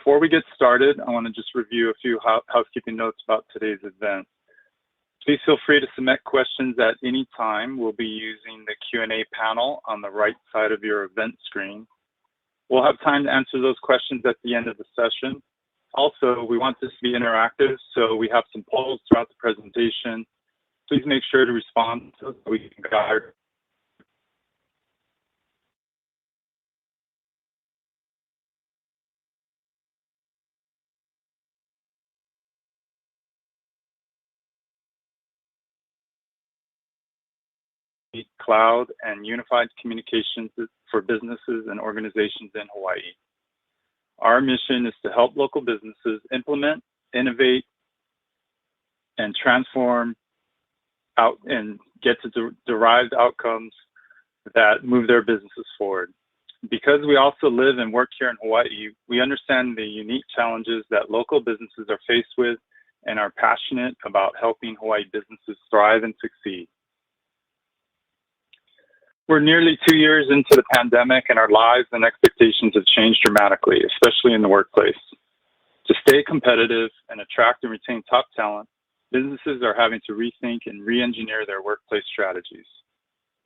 Before we get started, I want to just review a few housekeeping notes about today's event. Please feel free to submit questions at any time. We'll be using the Q&A panel on the right side of your event screen. We'll have time to answer those questions at the end of the session. Also, we want this to be interactive, so we have some polls throughout the presentation. Please make sure to respond so we can guide cloud and unified communications for businesses and organizations in Hawaii. Our mission is to help local businesses implement, innovate, and transform out and get to derived outcomes that move their businesses forward. Because we also live and work here in Hawaii, we understand the unique challenges that local businesses are faced with and are passionate about helping Hawaii businesses thrive and succeed. We're nearly 2 years into the pandemic, and our lives and expectations have changed dramatically, especially in the workplace. To stay competitive and attract and retain top talent, businesses are having to rethink and re-engineer their workplace strategies.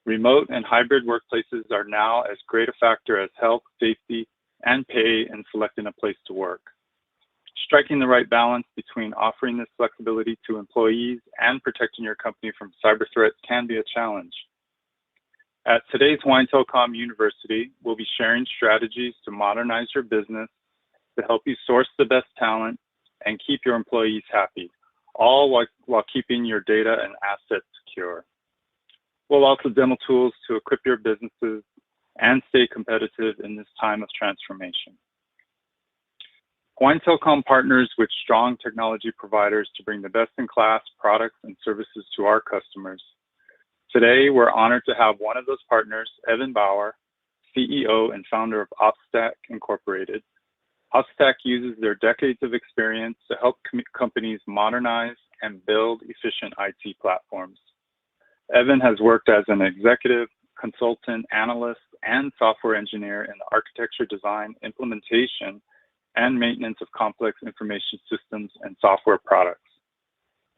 Remote and hybrid workplaces are now as great a factor as health, safety, and pay in selecting a place to work. Striking the right balance between offering this flexibility to employees and protecting your company from cyber threats can be a challenge. At today's Hawaiian Telcom University, we'll be sharing strategies to modernize your business, to help you source the best talent and keep your employees happy, all while keeping your data and assets secure. We'll also demo tools to equip your businesses and stay competitive in this time of transformation. Hawaiian Telcom partners with strong technology providers to bring the best-in-class products and services to our customers. Today, we're honored to have one of those partners, Evan Bauer, CEO and founder of OpStack Incorporated. OpStack uses their decades of experience to help companies modernize and build efficient IT platforms. Evan has worked as an executive, consultant, analyst, and software engineer in the architecture, design, implementation, and maintenance of complex information systems and software products.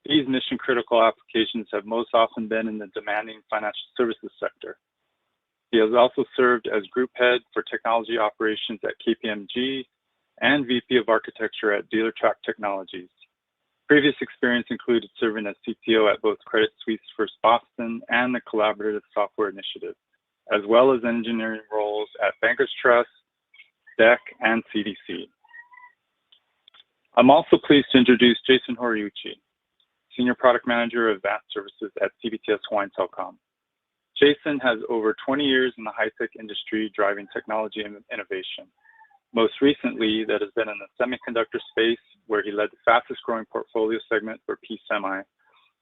These mission-critical applications have most often been in the demanding financial services sector. He has also served as group head for technology operations at KPMG and VP of architecture at DealerTrack Technologies. Previous experience included serving as CTO at both Credit Suisse First Boston and the Collaborative Software Initiative, as well as engineering roles at Bankers Trust, DEC, and CDC. I'm also pleased to introduce Jason Horiuchi, Senior Product Manager of Advanced Services at CBTS Hawaiian Telcom. Jason has over 20 years in the high-tech industry driving technology and innovation. Most recently, that has been in the semiconductor space, where he led the fastest growing portfolio segment for P Semi,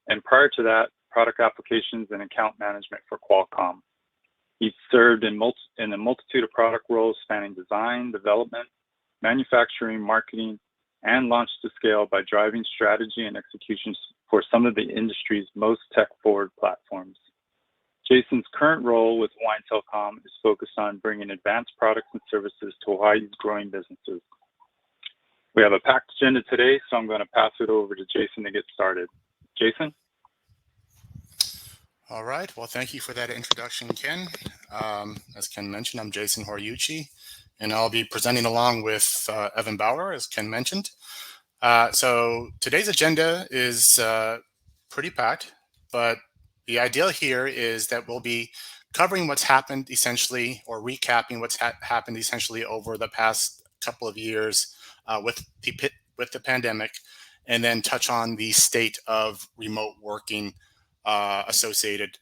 and prior to that, product applications and account management for Qualcomm. He's served in a multitude of product roles spanning design, development, manufacturing, marketing, and launch to scale by driving strategy and execution for some of the industry's most tech-forward platforms. Jason's current role with Hawaiian Telcom is focused on bringing advanced products and services to Hawaii's growing businesses. We have a packed agenda today, so I'm going to pass it over to Jason to get started. Jason? All right. Well, thank you for that introduction, Ken. As Ken mentioned, I'm Jason Horiuchi, and I'll be presenting along with Evan Bauer, as Ken mentioned. So today's agenda is pretty packed, but the idea here is that we'll be covering what's happened essentially, or recapping what's happened essentially over the past couple of years with the pandemic, and then touch on the state of remote working associated,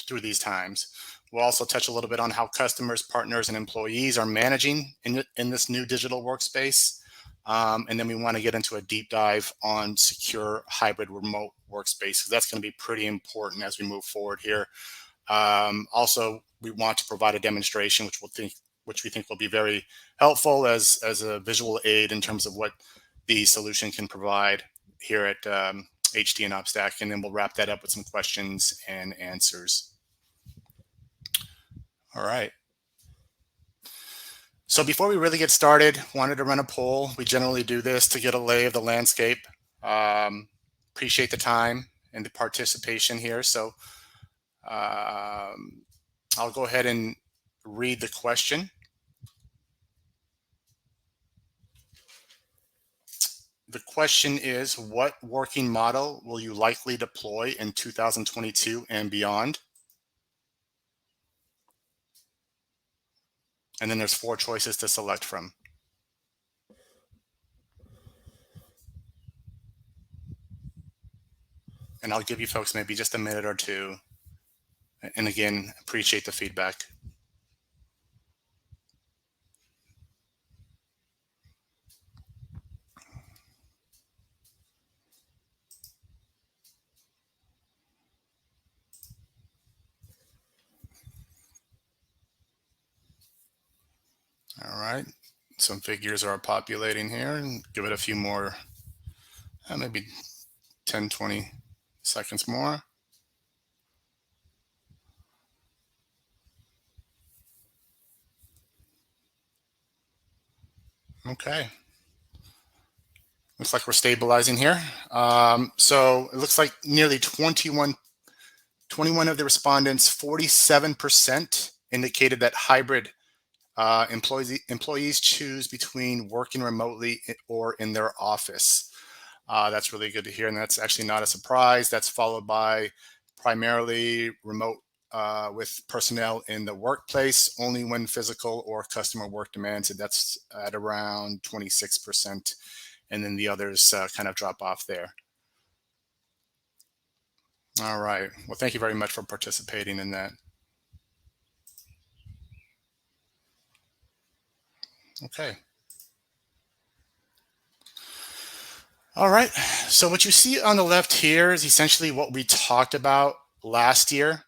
through these times. We'll also touch a little bit on how customers, partners, and employees are managing in this new digital workspace. And then we want to get into a deep dive on secure hybrid remote workspace, because that's going to be pretty important as we move forward here. Also, we want to provide a demonstration, which we think will be very helpful as a visual aid in terms of what the solution can provide here at HT and OpStack, and then we'll wrap that up with some questions and answers. All right. So before we really get started, wanted to run a poll. We generally do this to get a lay of the landscape. Appreciate the time and the participation here. So I'll go ahead and read the question. The question is, what working model will you likely deploy in 2022 and beyond? And then there's 4 choices to select from. And I'll give you folks maybe just a minute or two. And again, appreciate the feedback. All right, some figures are populating here, and give it a few more, maybe 10, 20 seconds more. Okay. Looks like we're stabilizing here. So it looks like nearly 21 of the respondents, 47% indicated that hybrid employees choose between working remotely or in their office. That's really good to hear, and that's actually not a surprise. That's followed by primarily remote with personnel in the workplace, only when physical or customer work demands it. That's at around 26%, and then the others kind of drop off there. All right. Well, thank you very much for participating in that. Okay. All right. So what you see on the left here is essentially what we talked about last year.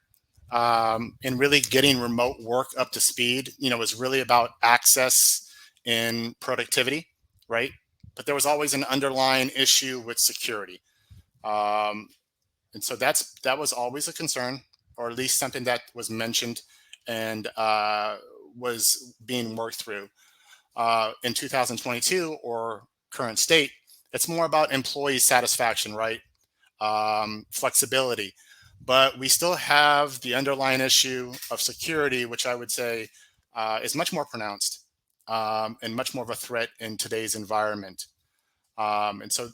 And really getting remote work up to speed, was really about access and productivity, right? But there was always an underlying issue with security. And so that was always a concern, or at least something that was mentioned and was being worked through. In 2022 or current state, it's more about employee satisfaction, right? Flexibility. But we still have the underlying issue of security, which I would say is much more pronounced and much more of a threat in today's environment. And so,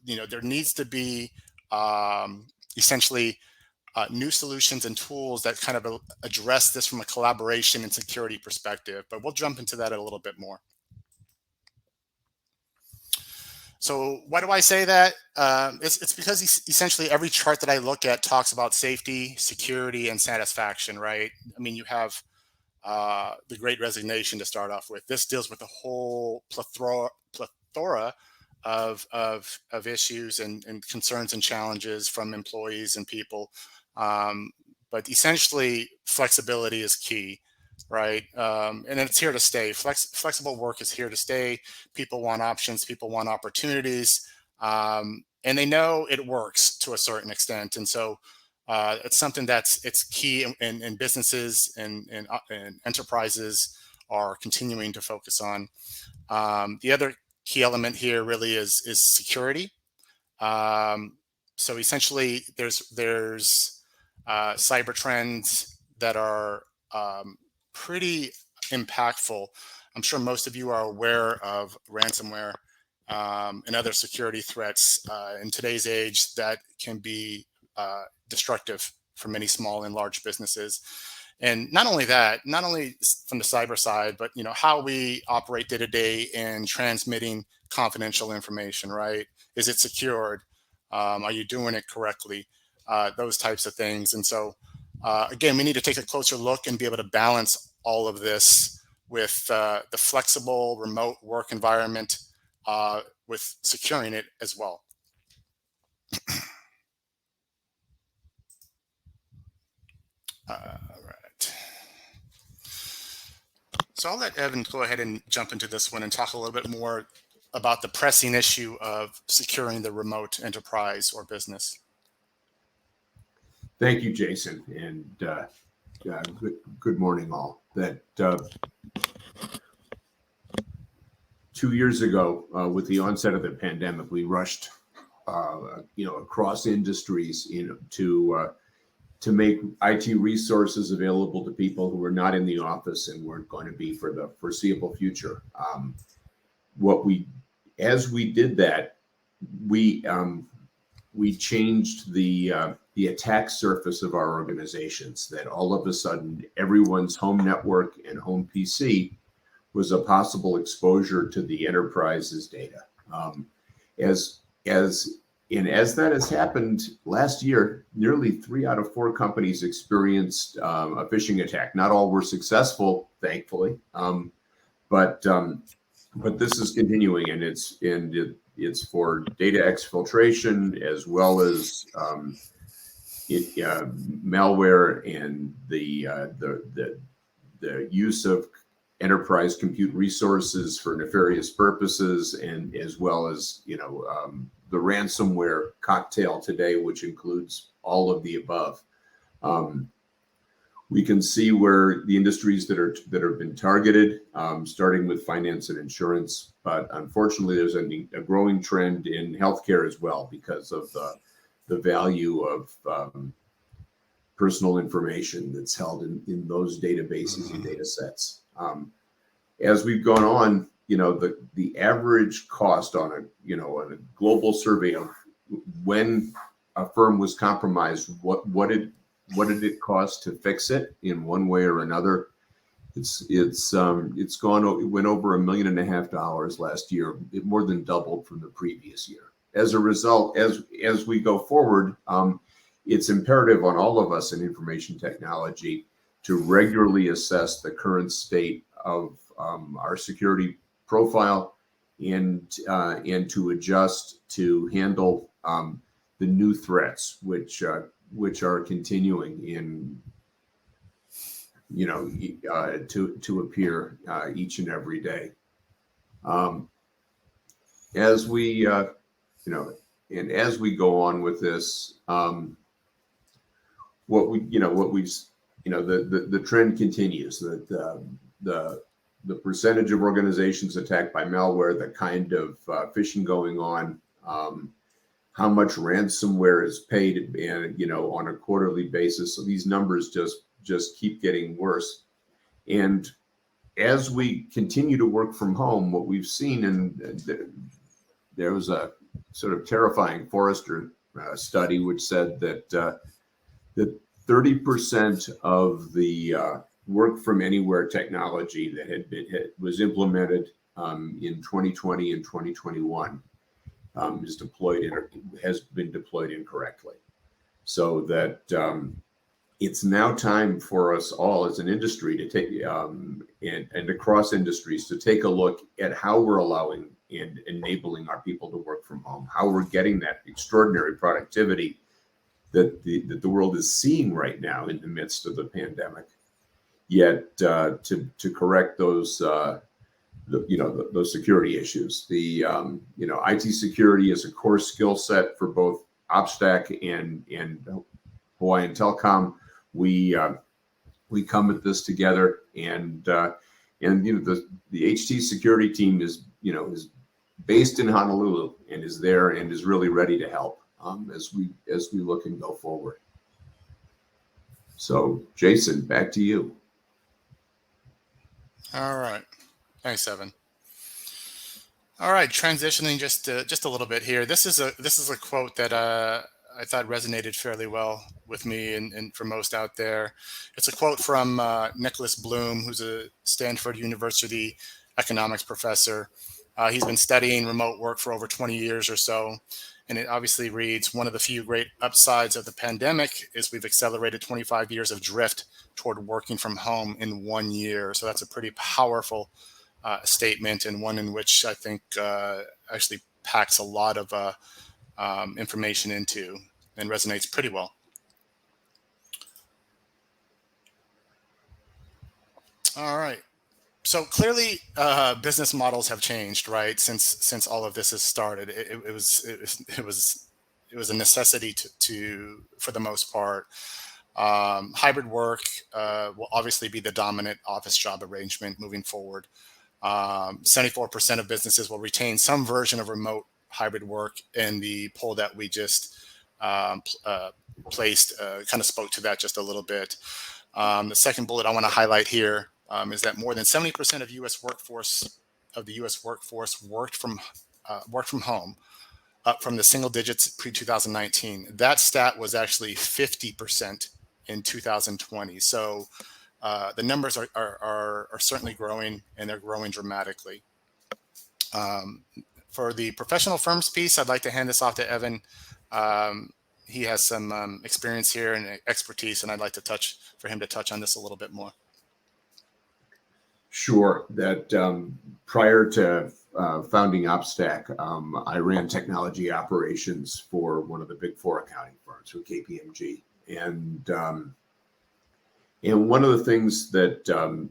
there needs to be essentially new solutions and tools that kind of address this from a collaboration and security perspective. But we'll jump into that a little bit more. So why do I say that? It's because essentially every chart that I look at talks about safety, security, and satisfaction, right? I mean, you have the Great Resignation to start off with. This deals with a whole plethora of issues and concerns and challenges from employees and people. But essentially, flexibility is key, right? And it's here to stay. Flexible work is here to stay. People want options. People want opportunities. And they know it works to a certain extent. And so it's something it's key in businesses and enterprises are continuing to focus on. The other key element here really is security. So essentially, there's cyber trends that are pretty impactful. I'm sure most of you are aware of ransomware and other security threats in today's age that can be destructive for many small and large businesses. And not only from the cyber side, but how we operate day to day in transmitting confidential information, right? Is it secured? Are you doing it correctly? Those types of things. And so, again, we need to take a closer look and be able to balance all of this with the flexible remote work environment with securing it as well. All right. So I'll let Evan go ahead and jump into this one and talk a little bit more about the pressing issue of securing the remote enterprise or business. Thank you, Jason, and good morning, all. 2 years ago, with the onset of the pandemic, we rushed, across industries, to make IT resources available to people who were not in the office and weren't going to be for the foreseeable future. As we did that, we changed the attack surface of our organizations. That all of a sudden, everyone's home network and home PC was a possible exposure to the enterprise's data. As that has happened last year, nearly 3 out of 4 companies experienced a phishing attack. Not all were successful, thankfully, but this is continuing, and it's for data exfiltration as well as malware and the use of enterprise compute resources for nefarious purposes, and as well as the ransomware cocktail today, which includes all of the above. We can see where the industries that have been targeted, starting with finance and insurance, but unfortunately, there's a growing trend in healthcare as well because of the value of personal information that's held in those databases and data sets. As we've gone on, the average cost on a global survey of when a firm was compromised, what did it cost to fix it in one way or another? It went over $1.5 million last year. It more than doubled from the previous year. As a result, as we go forward, it's imperative on all of us in information technology to regularly assess the current state of our security profile and to adjust to handle the new threats which are continuing to appear each and every day. As we as we go on with this, the trend continues that the percentage of organizations attacked by malware, the kind of phishing going on, how much ransomware is paid, and on a quarterly basis. So these numbers just keep getting worse. And as we continue to work from home, what we've seen, and there was a sort of terrifying Forrester study which said that 30% of the work from anywhere technology that was implemented in 2020 and 2021 has been deployed incorrectly. So that it's now time for us all as an industry to take and across industries to take a look at how we're allowing and enabling our people to work from home, how we're getting that extraordinary productivity that the world is seeing right now in the midst of the pandemic. Yet to correct those those security issues, IT security is a core skill set for both OpStack and Hawaiian Telcom. We come at this together, and the HT security team is based in Honolulu and is there and is really ready to help as we look and go forward. So, Jason, back to you. All right, thanks, Evan. All right, transitioning just a little bit here. This is a quote that I thought resonated fairly well with me and for most out there. It's a quote from Nicholas Bloom, who's a Stanford University economics professor. He's been studying remote work for over 20 years or so. And it obviously reads, one of the few great upsides of the pandemic is we've accelerated 25 years of drift toward working from home in 1 year. So that's a pretty powerful statement, and one in which I think actually packs a lot of information into and resonates pretty well. All right. So clearly, business models have changed, right? Since all of this has started, it was a necessity to for the most part. Hybrid work will obviously be the dominant office job arrangement moving forward. 74% of businesses will retain some version of remote hybrid work, and the poll that we just placed kind of spoke to that just a little bit. The second bullet I want to highlight here is that more than 70% of the U.S. workforce worked from home, up from the single digits pre-2019. That stat was actually 50% in 2020. So the numbers are certainly growing, and they're growing dramatically. For the professional firms piece, I'd like to hand this off to Evan. He has some experience here and expertise, and I'd like for him to touch on this a little bit more. Sure. That prior to founding OpStack, I ran technology operations for one of the big four accounting firms, for KPMG, and one of the things that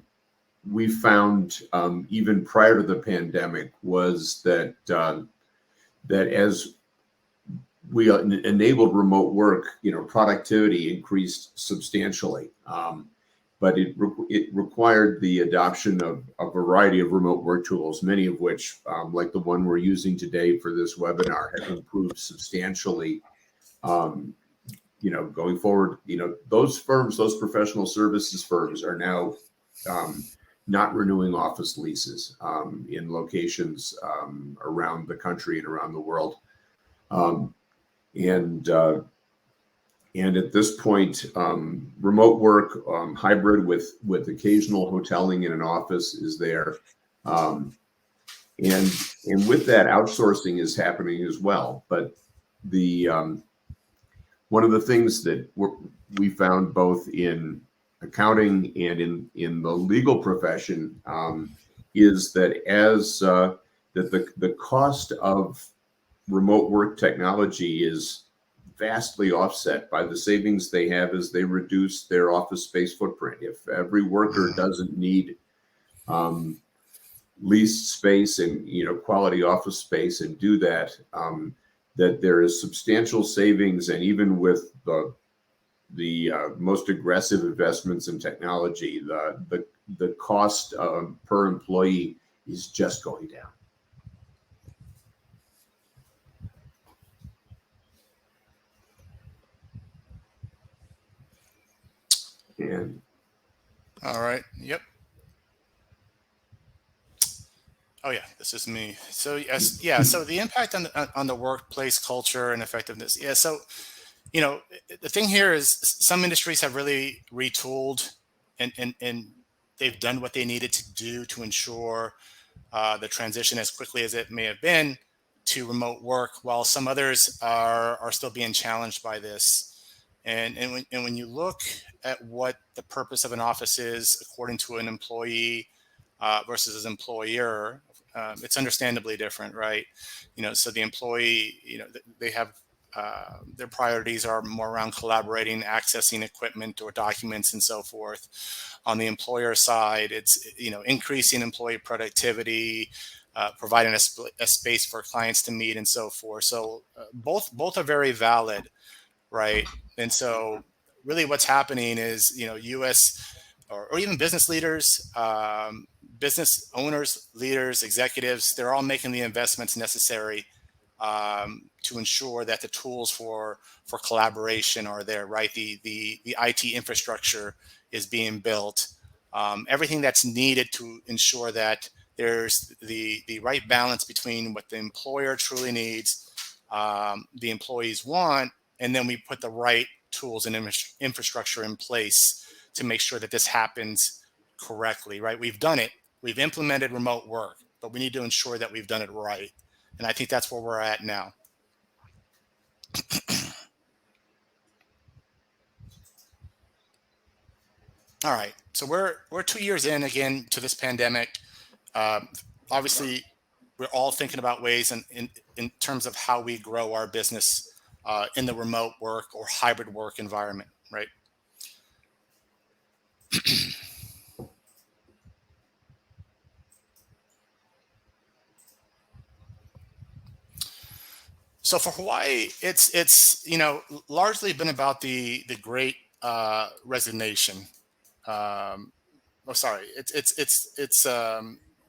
we found even prior to the pandemic was that as we enabled remote work, productivity increased substantially. But it required the adoption of a variety of remote work tools, many of which, like the one we're using today for this webinar, have improved substantially. Going forward, those firms, those professional services firms, are now not renewing office leases in locations around the country and around the world. And at this point, remote work, hybrid with occasional hoteling in an office is there. And with that, outsourcing is happening as well. But one of the things that we found both in accounting and in the legal profession is that the cost of remote work technology is vastly offset by the savings they have as they reduce their office space footprint. If every worker doesn't need leased space and quality office space and do that, that there is substantial savings, and even with the most aggressive investments in technology, the cost per employee is just going down. And all right. Yep. Oh yeah, this is me. So yes, yeah. So the impact on the workplace culture and effectiveness. Yeah. So the thing here is some industries have really retooled and they've done what they needed to do to ensure the transition, as quickly as it may have been, to remote work, while some others are still being challenged by this. And when you look at what the purpose of an office is according to an employee versus an employer, it's understandably different, right? So the employee, they have their priorities are more around collaborating, accessing equipment or documents, and so forth. On the employer side, it's increasing employee productivity, providing a space for clients to meet, and so forth. So both are very valid, right? And so really what's happening is, U.S. or even business leaders, business owners, leaders, executives, they're all making the investments necessary to ensure that the tools for collaboration are there, right? The IT infrastructure is being built. Everything that's needed to ensure that there's the right balance between what the employer truly needs, the employees want, and then we put the right tools and infrastructure in place to make sure that this happens correctly, right? We've done it. We've implemented remote work, but we need to ensure that we've done it right. And I think that's where we're at now. All right. So we're 2 years in again to this pandemic. Obviously, we're all thinking about ways in terms of how we grow our business in the remote work or hybrid work environment, right? So for Hawaii, it's largely been about the great resignation. It's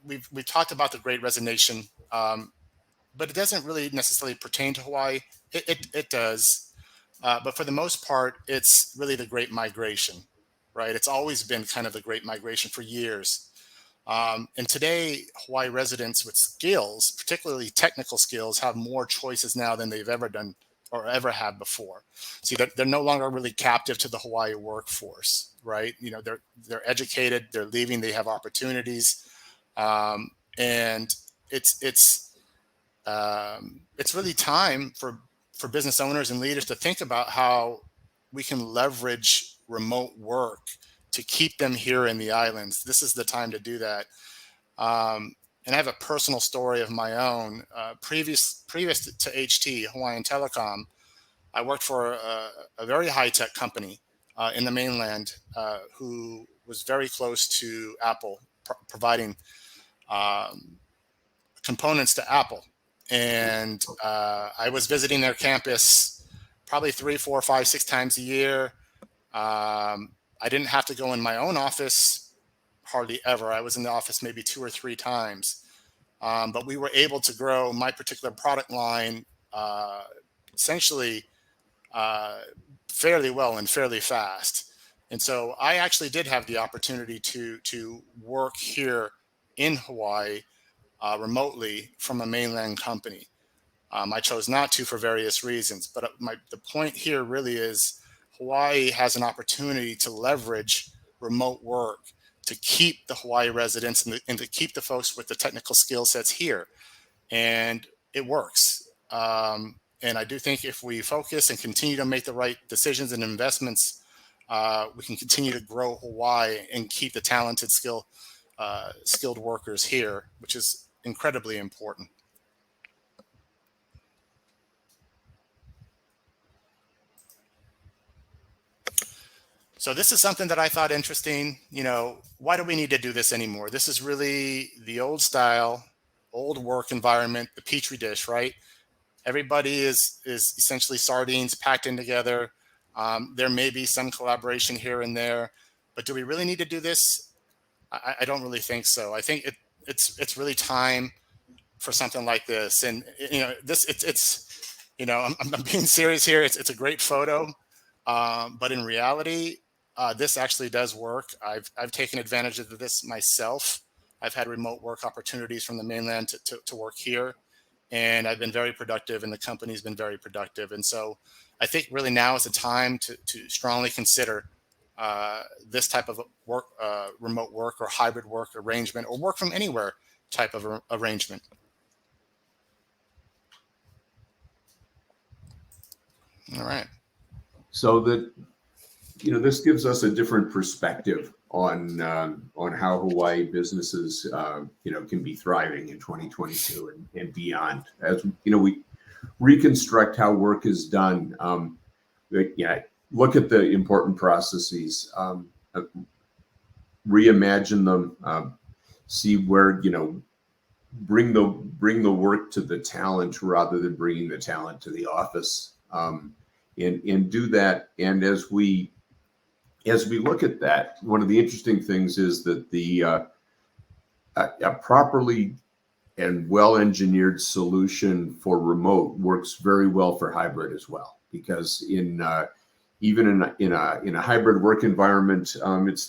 we've talked about the Great Resignation, but it doesn't really necessarily pertain to Hawaii. It does, but for the most part, it's really the Great Migration, right? It's always been kind of the Great Migration for years. And today, Hawaii residents with skills, particularly technical skills, have more choices now than they've ever done or ever had before. See, they're no longer really captive to the Hawaii workforce, right? You know, they're educated, they're leaving, they have opportunities, and it's really time for business owners and leaders to think about how we can leverage remote work to keep them here in the islands. This is the time to do that. And I have a personal story of my own. Previous to HT, Hawaiian Telcom, I worked for a very high-tech company in the mainland who was very close to Apple, providing components to Apple. And I was visiting their campus probably 3, 4, 5, 6 times a year. I didn't have to go in my own office hardly ever. I was in the office maybe 2 or 3 times. But we were able to grow my particular product line essentially fairly well and fairly fast. And so I actually did have the opportunity to work here in Hawaii remotely from a mainland company. I chose not to for various reasons, but the point here really is Hawaii has an opportunity to leverage remote work to keep the Hawaii residents and to keep the folks with the technical skill sets here. And it works. And I do think if we focus and continue to make the right decisions and investments, we can continue to grow Hawaii and keep the talented, skilled workers here, which is incredibly important. So this is something that I thought interesting. You know, why do we need to do this anymore? This is really the old style, old work environment, the petri dish, right? Everybody is essentially sardines packed in together. There may be some collaboration here and there, but do we really need to do this? I don't really think so. I think it's really time for something like this. And you know, it's you know, I'm being serious here. It's a great photo, but in reality, this actually does work. I've taken advantage of this myself. I've had remote work opportunities from the mainland to work here, and I've been very productive, and the company's been very productive. And so I think really now is the time to strongly consider this type of work, remote work or hybrid work arrangement, or work from anywhere type of arrangement. All right. So that, you know, this gives us a different perspective on how Hawaii businesses, you know, can be thriving in 2022 and beyond. As you know, we reconstruct how work is done. Yeah, look at the important processes, reimagine them, see where, you know, bring the work to the talent rather than bringing the talent to the office, and do that. And as we look at that, one of the interesting things is that a properly and well-engineered solution for remote works very well for hybrid as well, because even in a hybrid work environment,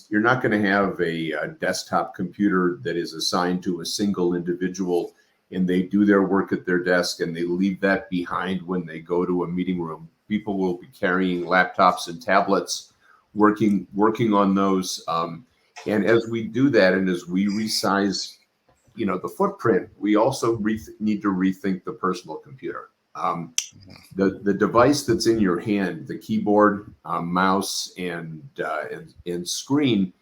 you're not going to have a desktop computer that is assigned to a single individual and they do their work at their desk and they leave that behind when they go to a meeting room. People will be carrying laptops and tablets, working on those. And as we do that, and as we resize, you know, the footprint, we also need to rethink the personal computer. The device that's in your hand, the keyboard, mouse, and screen,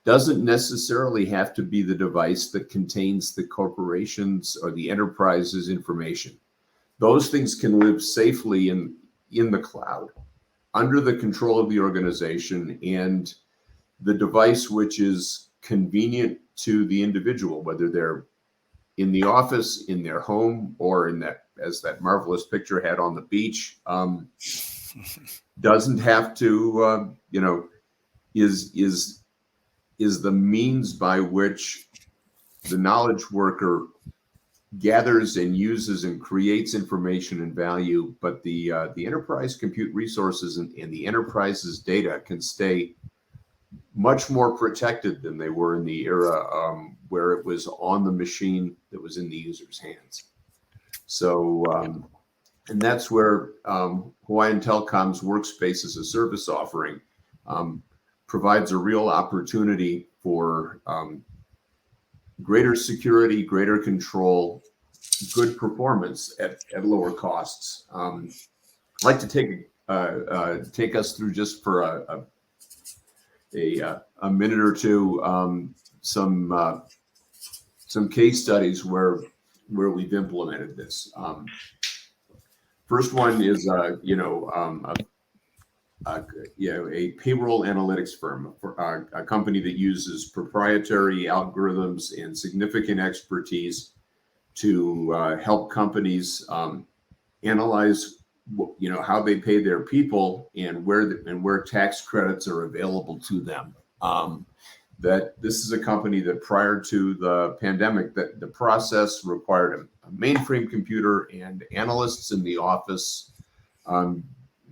doesn't necessarily have to be the device that contains the corporation's or the enterprise's information. Those things can live safely in the cloud, under the control of the organization, and the device which is convenient to the individual, whether they're in the office, in their home, or in that, as that marvelous picture had on the beach, doesn't have to, you know, is the means by which the knowledge worker gathers and uses and creates information and value, but the enterprise compute resources and the enterprise's data can stay much more protected than they were in the era where it was on the machine that was in the user's hands. So, and that's where Hawaiian Telcom's Workspace as a service offering provides a real opportunity for greater security, greater control, good performance at lower costs. I'd like to take us through, just for a minute or two, some case studies where we've implemented this. First one is a payroll analytics firm, a company that uses proprietary algorithms and significant expertise to help companies analyze, how they pay their people and where tax credits are available to them. That this is a company that prior to the pandemic, that the process required a mainframe computer and analysts in the office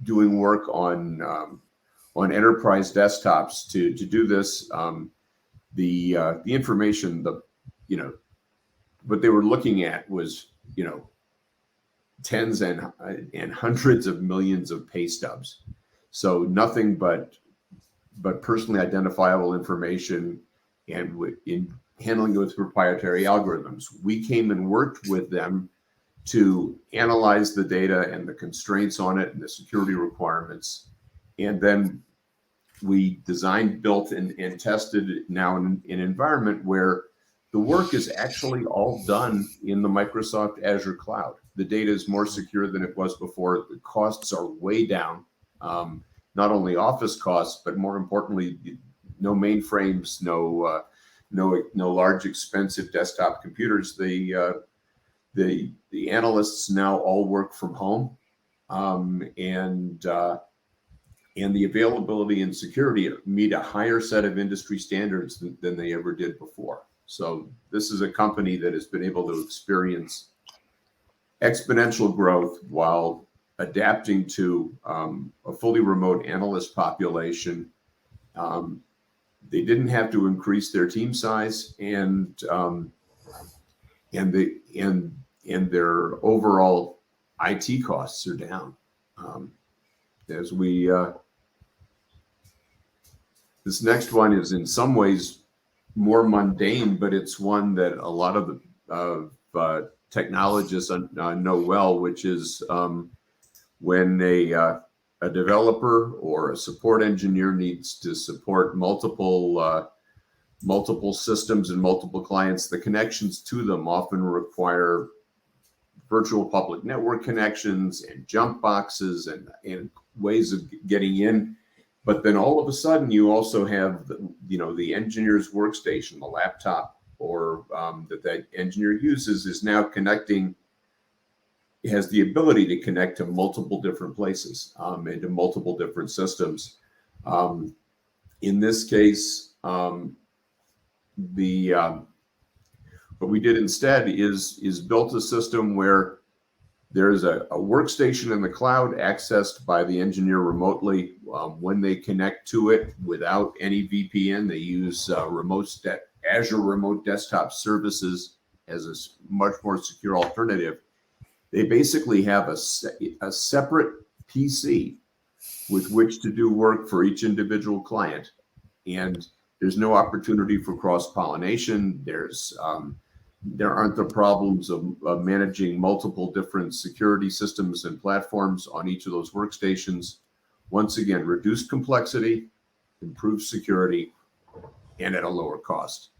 doing work on enterprise desktops to do this. The information, what they were looking at was, tens and hundreds of millions of pay stubs. So nothing but personally identifiable information, and in handling it with proprietary algorithms. We came and worked with them to analyze the data and the constraints on it and the security requirements. And then we designed, built, and tested now in an environment where the work is actually all done in the Microsoft Azure cloud. The data is more secure than it was before. The costs are way down. Not only office costs, but more importantly, no mainframes, no large expensive desktop computers. The analysts now all work from home, and the availability and security meet a higher set of industry standards than they ever did before. So this is a company that has been able to experience exponential growth while adapting to a fully remote analyst population. They didn't have to increase their team size, and their overall IT costs are down. As we this next one is in some ways more mundane, but it's one that a lot of the technologists know well, which is when a developer or a support engineer needs to support multiple systems and multiple clients. The connections to them often require virtual public network connections and jump boxes and ways of getting in. But then all of a sudden, you also have the engineer's workstation, the laptop, or that engineer uses is now connecting. It has the ability to connect to multiple different places and to multiple different systems. In this case, what we did instead is built a system where there's a workstation in the cloud accessed by the engineer remotely. When they connect to it without any VPN, they use Azure Remote Desktop Services as a much more secure alternative. They basically have a separate PC with which to do work for each individual client, and there's no opportunity for cross-pollination. There aren't the problems of managing multiple different security systems and platforms on each of those workstations. Once again, reduced complexity, improved security, and at a lower cost.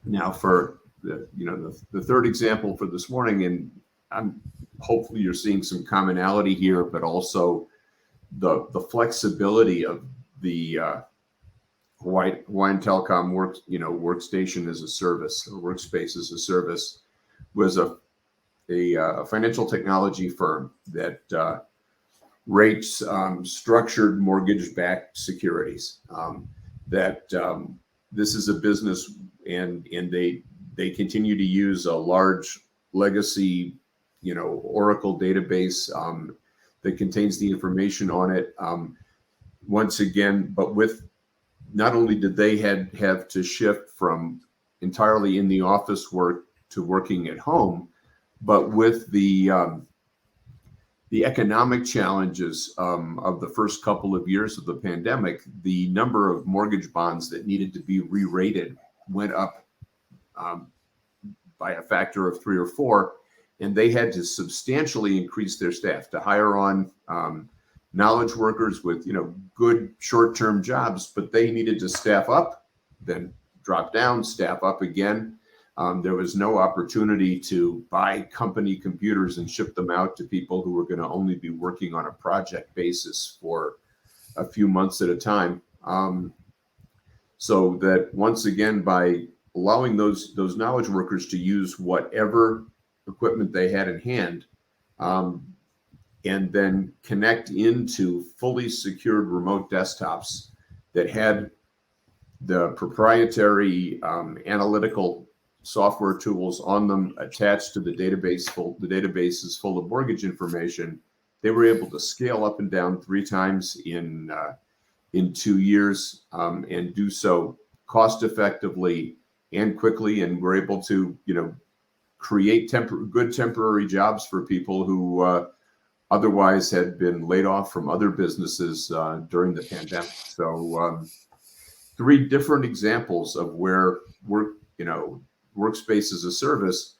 Now for the third example for this morning, and hopefully you're seeing some commonality here, but also the flexibility of the Hawaiian Telcom workstation as a service, or workspace as a service, was a financial technology firm that rates structured mortgage-backed securities that this is a business, and they continue to use a large legacy, Oracle database that contains the information on it. Once again, but with not only did they have to shift from entirely in the office work to working at home, but with the economic challenges of the first couple of years of the pandemic, the number of mortgage bonds that needed to be re-rated went up by a factor of 3 or 4, and they had to substantially increase their staff to hire on knowledge workers with good short-term jobs, but they needed to staff up, then drop down, staff up again. There was no opportunity to buy company computers and ship them out to people who were going to only be working on a project basis for a few months at a time. So that once again, by allowing those knowledge workers to use whatever equipment they had in hand, and then connect into fully secured remote desktops that had the proprietary analytical software tools on them attached to the database. The database is full of mortgage information. They were able to scale up and down 3 times in 2 years, and do so cost effectively and quickly, and were able to create good temporary jobs for people who otherwise had been laid off from other businesses during the pandemic. So 3 different examples of where Workspace as a service,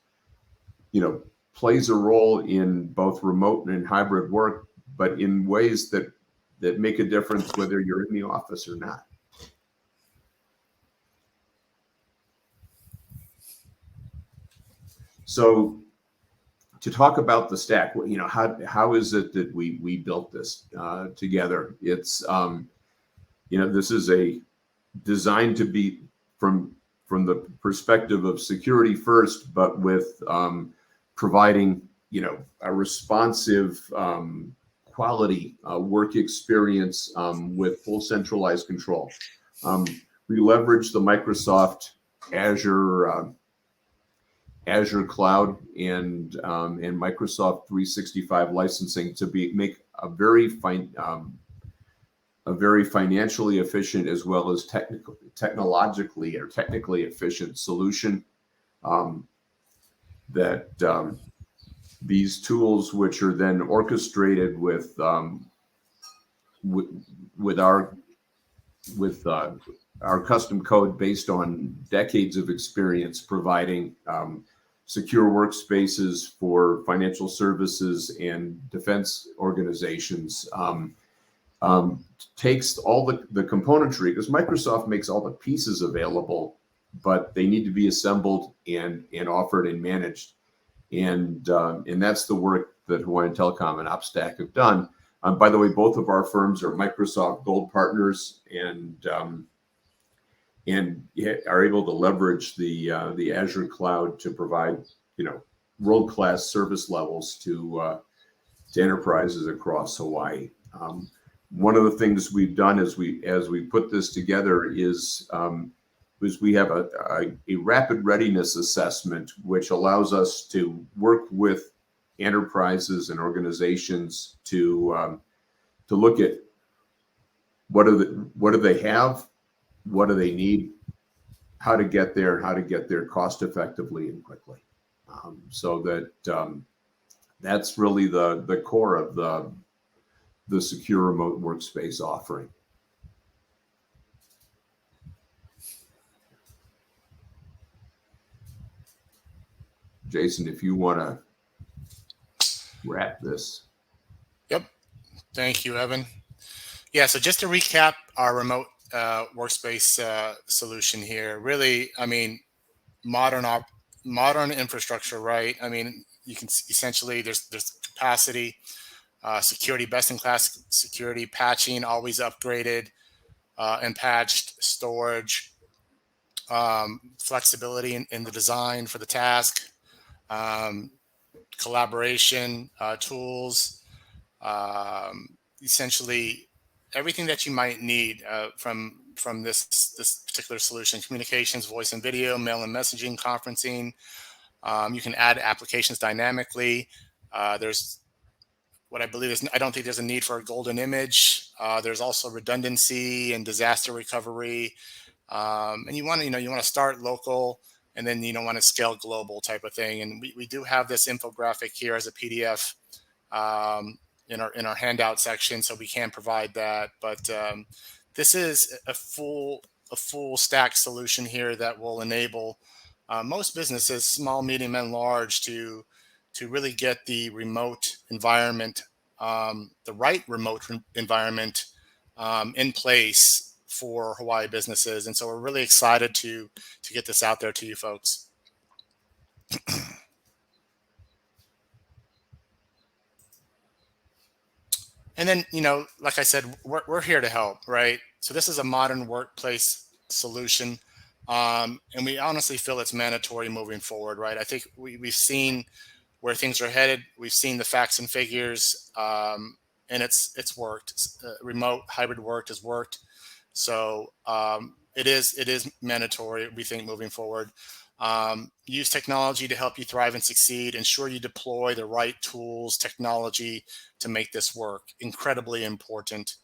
plays a role in both remote and hybrid work, but in ways that make a difference whether you're in the office or not. So to talk about the stack, how is it that we built this together? It's this is designed to be from the perspective of security first, but with providing a responsive quality work experience with full centralized control. We leverage the Microsoft Azure cloud and Microsoft 365 licensing to make a very financially efficient as well as technically efficient solution. That these tools, which are then orchestrated with our custom code based on decades of experience providing secure workspaces for financial services and defense organizations, takes all the componentry, because Microsoft makes all the pieces available, but they need to be assembled and offered and managed. And that's the work that Hawaiian Telcom and OpStack have done. By the way, both of our firms are Microsoft Gold partners and are able to leverage the Azure cloud to provide world-class service levels to enterprises across Hawaii. One of the things we've done as we put this together is we have a rapid readiness assessment, which allows us to work with enterprises and organizations to look at what do they have, what do they need, how to get there cost effectively and quickly. So that that's really the core of the secure remote workspace offering. Jason, if you want to wrap this. Yep. Thank you, Evan. Yeah, so just to recap our remote workspace solution here, really, modern infrastructure, right? You can essentially, there's capacity, security, best-in-class security, patching, always upgraded and patched, storage, flexibility in the design for the task, collaboration, tools, essentially everything that you might need from this particular solution: communications, voice and video, mail and messaging, conferencing. You can add applications dynamically. There's what I believe is, I don't think there's a need for a golden image. There's also redundancy and disaster recovery. And you want to start local, and then want to scale global type of thing. And we do have this infographic here as a PDF in our handout section, so we can provide that. But this is a full stack solution here that will enable most businesses, small, medium, and large, to really get the remote environment, the right remote environment in place for Hawaii businesses. And so we're really excited to get this out there to you folks. And then, like I said, we're here to help, right? So this is a modern workplace solution. And we honestly feel it's mandatory moving forward, right? I think we've seen where things are headed. We've seen the facts and figures, and it's worked. Remote hybrid work has worked. So it is mandatory, we think, moving forward. Use technology to help you thrive and succeed. Ensure you deploy the right tools, technology to make this work. Incredibly important.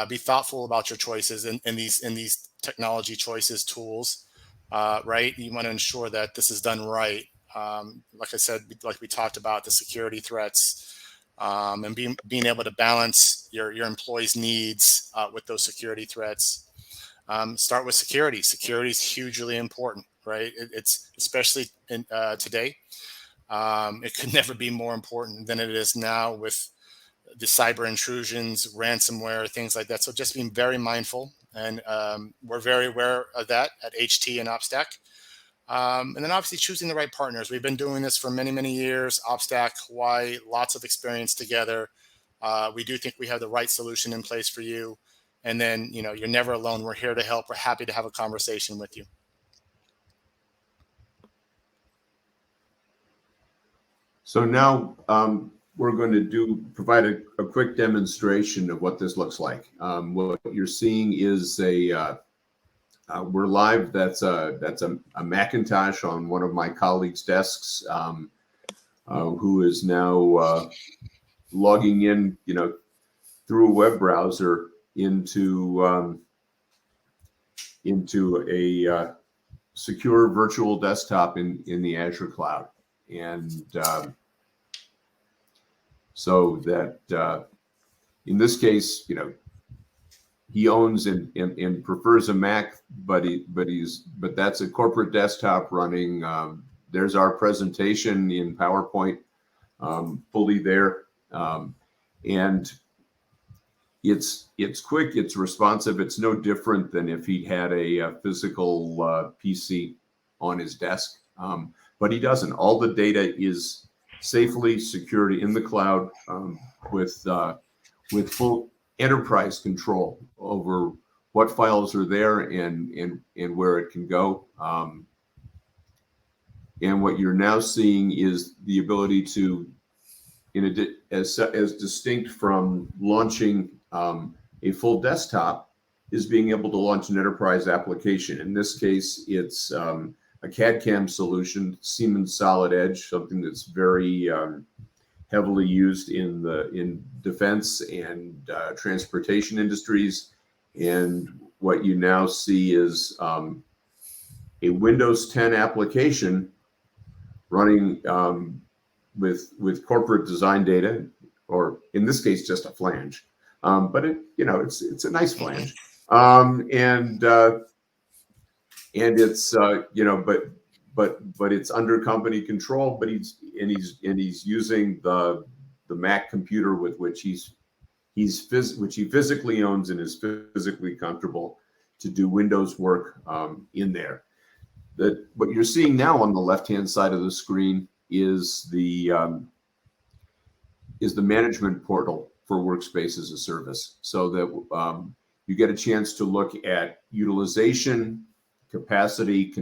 Be thoughtful about your choices in these technology choices, tools, right? You want to ensure that this is done right. Like I said, like we talked about, the security threats, and being able to balance your employees' needs with those security threats. Start with security. Security is hugely important, right? It's especially in today. It could never be more important than it is now with the cyber intrusions, ransomware, things like that. So just being very mindful, and we're very aware of that at HT and OpStack. And then obviously choosing the right partners. We've been doing this for many, many years. OpStack, Hawaii, lots of experience together. We do think we have the right solution in place for you. And then, you're never alone. We're here to help. We're happy to have a conversation with you. So now we're going to provide a quick demonstration of what this looks like. What you're seeing is we're live. That's a Macintosh on one of my colleagues' desks, who is now logging in, through a web browser into a secure virtual desktop in the Azure cloud. And so that in this case, he owns and prefers a Mac, but that's a corporate desktop running. There's our presentation in PowerPoint, fully there, and it's quick, it's responsive. It's no different than if he had a physical PC on his desk, but he doesn't. All the data is safely secured in the cloud, with full enterprise control over what files are there and where it can go. And what you're now seeing is the ability to, as distinct from launching a full desktop, is being able to launch an enterprise application. In this case, it's a CAD/CAM solution, Siemens Solid Edge, something that's very heavily used in defense and transportation industries. And what you now see is a Windows 10 application running with corporate design data, or in this case, just a flange. But it's a nice flange, and it's but it's under company control. But he's using the Mac computer with which he physically owns and is physically comfortable to do Windows work in there. What you're seeing now on the left-hand side of the screen is the management portal for Workspace as a service, so that you get a chance to look at utilization, capacity.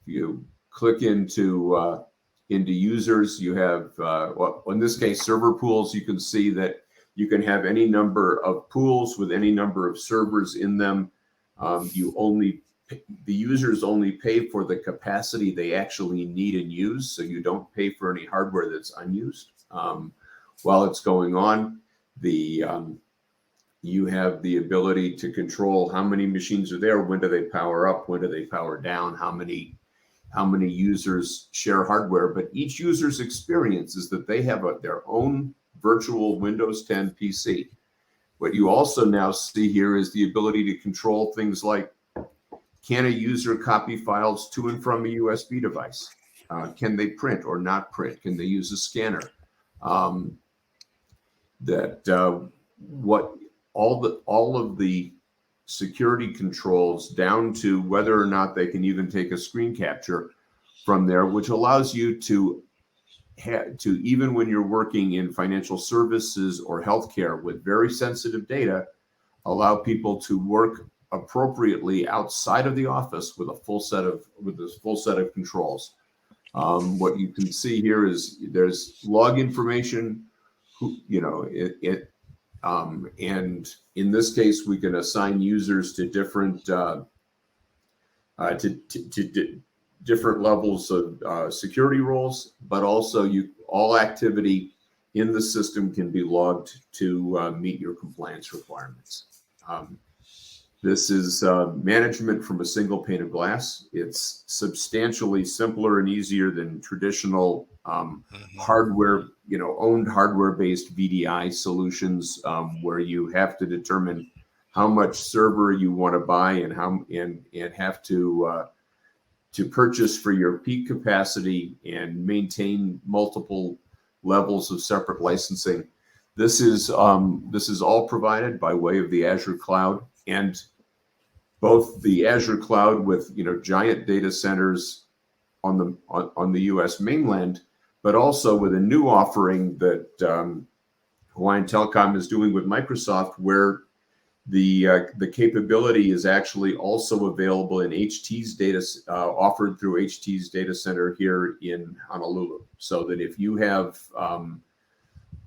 You click into users. You have, well, in this case, server pools. You can see that You can have any number of pools with any number of servers in them. The users only pay for the capacity they actually need and use, so you don't pay for any hardware that's unused. While it's going on, you have the ability to control how many machines are there, when do they power up, when do they power down, how many users share hardware. But each user's experience is that they have their own virtual Windows 10 PC. What you also now see here is the ability to control things like, can a user copy files to and from a USB device? Can they print or not print? Can they use a scanner? All of the security controls down to whether or not they can even take a screen capture from there, which allows you to even when you're working in financial services or healthcare with very sensitive data, allow people to work appropriately outside of the office with a full set of controls. What you can see here is there's log information, and in this case, we can assign users to different different levels of security roles, but also all activity in the system can be logged to meet your compliance requirements. This is management from a single pane of glass. It's substantially simpler and easier than traditional hardware, owned hardware-based VDI solutions, where you have to determine how much server you want to buy and have to purchase for your peak capacity and maintain multiple levels of separate licensing. This is all provided by way of the Azure cloud, and both the Azure cloud with giant data centers on the U.S. mainland, but also with a new offering that Hawaiian Telcom is doing with Microsoft, where the capability is actually also available in HT's offered through HT's data center here in Honolulu, so that if you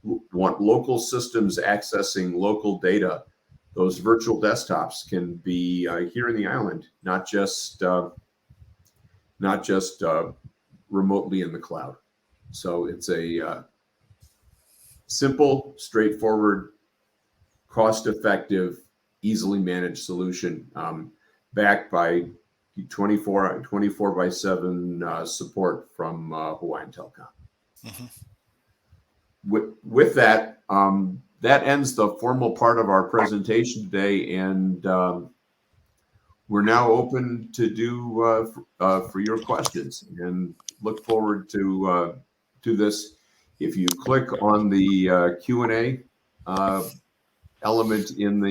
want local systems accessing local data, those virtual desktops can be here in the island, not just remotely in the cloud. So it's a simple, straightforward, cost-effective, easily managed solution, backed by 24/7 support from Hawaiian Telcom. Mm-hmm. With that, that ends the formal part of our presentation today, and we're now open to do for your questions, and look forward to this. If you click on the Q&A element in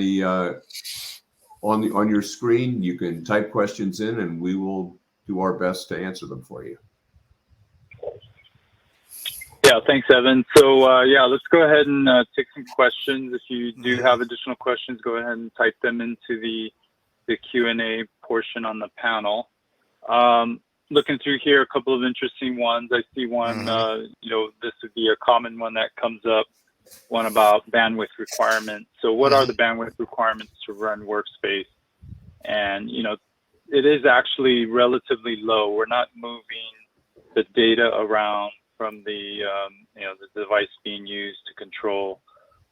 on your screen, you can type questions in, and we will do our best to answer them for you. Yeah, thanks, Evan. So let's go ahead and take some questions. If you do have additional questions, go ahead and type them into the Q&A portion on the panel. Looking through here, a couple of interesting ones. I see one, this would be a common one that comes up, one about bandwidth requirements. So what are the bandwidth requirements to run Workspace? And, it is actually relatively low. We're not moving the data around from the device being used to control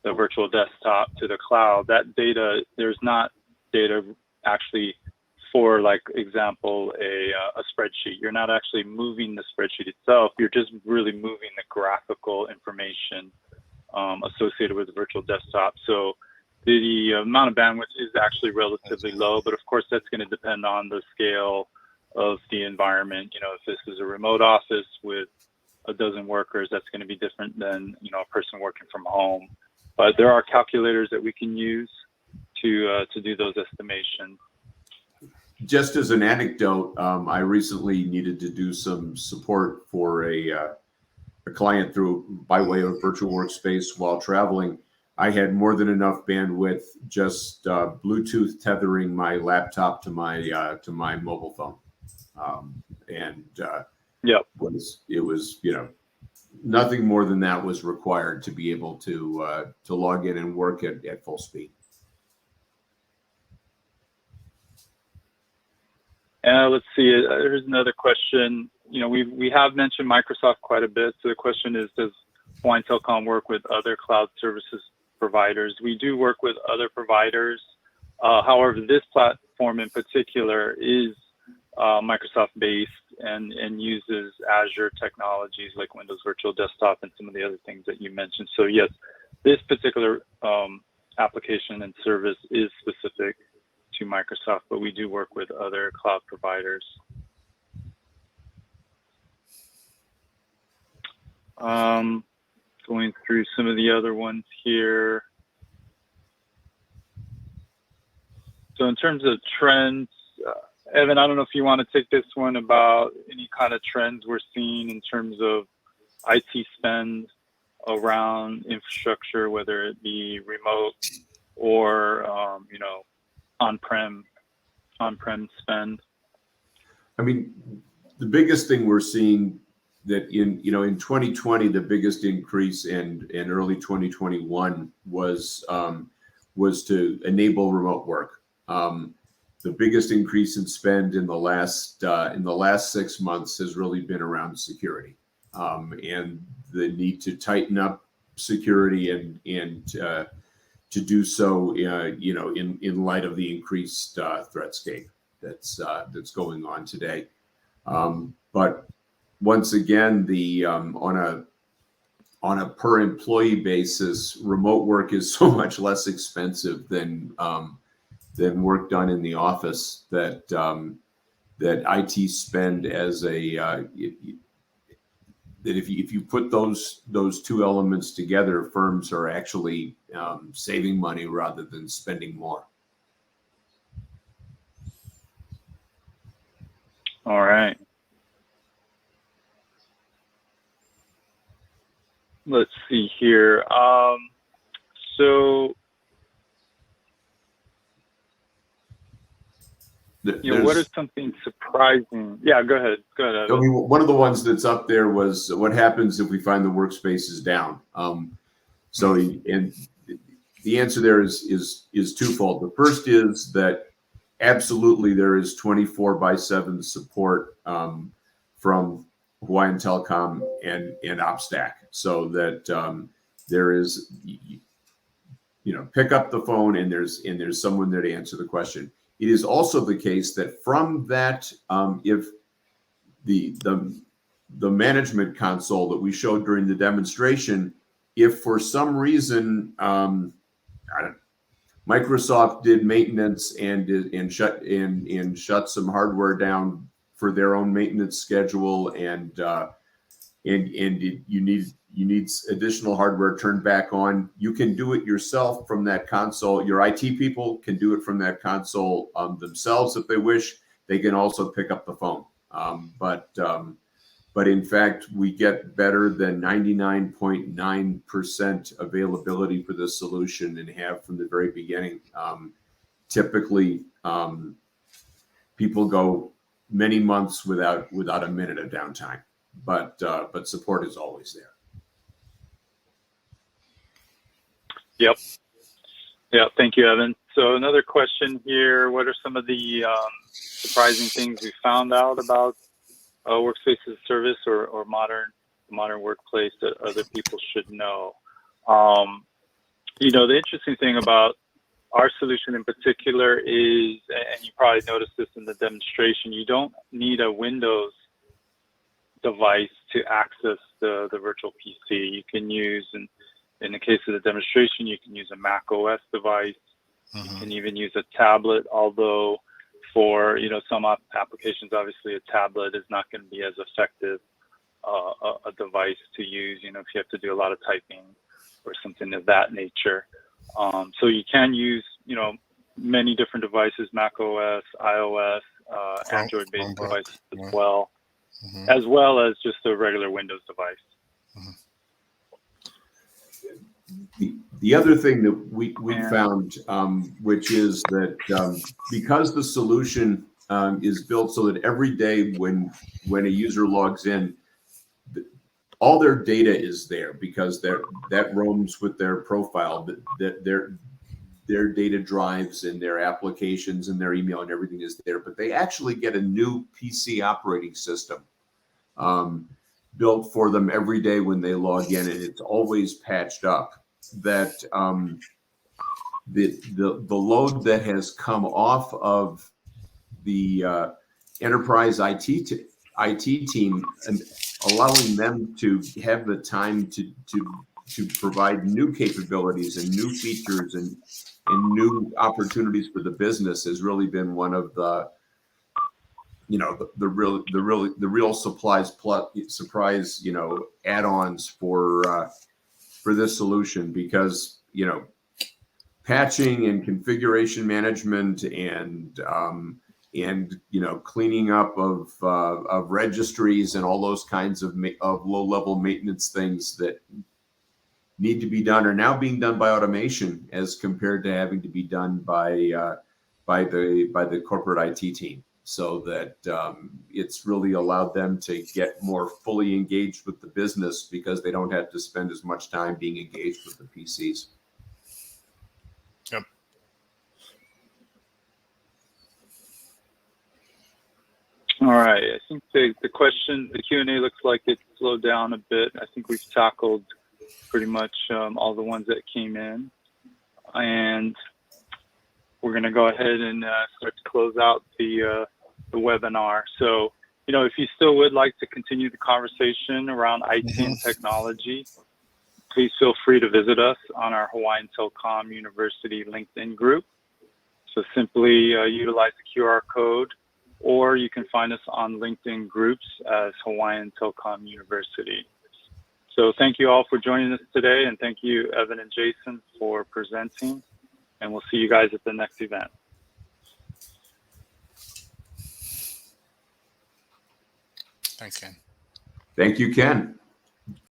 the virtual desktop to the cloud. That data, there's not data actually for, like, example, a spreadsheet. You're not actually moving the spreadsheet itself. You're just really moving the graphical information associated with the virtual desktop. So the amount of bandwidth is actually relatively low, but of course that's going to depend on the scale of the environment. If this is a remote office with a dozen workers, that's going to be different than a person working from home. But there are calculators that we can use to do those estimations. Just as an anecdote, I recently needed to do some support for a client by way of virtual workspace while traveling. I had more than enough bandwidth just Bluetooth tethering my laptop to my mobile phone, and it was nothing more than that was required to be able to log in and work at full speed. Let's see. Here's another question. We have mentioned Microsoft quite a bit. So the question is, does Hawaiian Telcom work with other cloud services providers? We do work with other providers. However, this platform in particular is Microsoft based and uses Azure technologies like Windows Virtual Desktop and some of the other things that you mentioned. So yes, this particular application and service is specific to Microsoft, but we do work with other cloud providers. Going through some of the other ones here. So in terms of trends, Evan, I don't know if you want to take this one about any kind of trends we're seeing in terms of IT spend around infrastructure, whether it be remote or on-prem spend. I mean, the biggest thing we're seeing that in 2020, the biggest increase and early 2021 was to enable remote work. The biggest increase in spend in the last 6 months has really been around security and the need to tighten up security and to do so, in light of the increased threatscape that's going on today. But once again, the on a per employee basis, remote work is so much less expensive than work done in the office that IT spend as that if you put those two elements together, firms are actually saving money rather than spending more. All right. Let's see here. So, what is something surprising? Yeah, go ahead. I mean, one of the ones that's up there was what happens if we find the workspace is down. So, and the answer there is twofold. The first is that absolutely there is 24/7 support from Hawaiian Telcom and OpStack, so that there is, pick up the phone and there's someone there to answer the question. It is also the case that from that, if the management console that we showed during the demonstration, if for some reason Microsoft did maintenance and shut some hardware down for their own maintenance schedule, and you need additional hardware turned back on, you can do it yourself from that console. Your IT people can do it from that console themselves if they wish. They can also pick up the phone. But in fact, we get better than 99.9% availability for this solution and have from the very beginning. Typically, people go many months without a minute of downtime, but support is always there. Yep. Yeah. Thank you, Evan. So another question here: what are some of the surprising things we found out about Workspace as a service or modern workplace that other people should know? The interesting thing about our solution in particular is, and you probably noticed this in the demonstration, you don't need a Windows device to access the virtual PC. You can use, in the case of the demonstration, you can use a Mac OS device. Mm-hmm. You can even use a tablet, although for some applications, obviously a tablet is not going to be as effective a device to use, if you have to do a lot of typing or something of that nature. So you can use, many different devices, Mac OS, iOS, Android-based devices as well, mm-hmm. as well as just a regular Windows device. Mm-hmm. The other thing that we found, which is that because the solution is built so that every day when a user logs in, all their data is there because that roams with their profile. Their data drives and their applications and their email and everything is there. But they actually get a new PC operating system built for them every day when they log in, and it's always patched up. That the load that has come off of the enterprise IT team and allowing them to have the time to provide new capabilities and new features and new opportunities for the business has really been one of the the real surprise add-ons for this solution, because patching and configuration management and cleaning up of registries and all those kinds of low-level maintenance things that need to be done are now being done by automation, as compared to having to be done by the corporate IT team. So that it's really allowed them to get more fully engaged with the business, because they don't have to spend as much time being engaged with the PCs. Yep. All right. I think the Q&A looks like it slowed down a bit. I think we've tackled pretty much all the ones that came in. And we're going to go ahead and start to close out the webinar. So, if you still would like to continue the conversation around IT and technology, please feel free to visit us on our Hawaiian Telcom University LinkedIn group. So simply utilize the QR code, or you can find us on LinkedIn groups as Hawaiian Telcom University. So thank you all for joining us today, and thank you, Evan and Jason, for presenting, and we'll see you guys at the next event. Thanks, Ken. Thank you, Ken.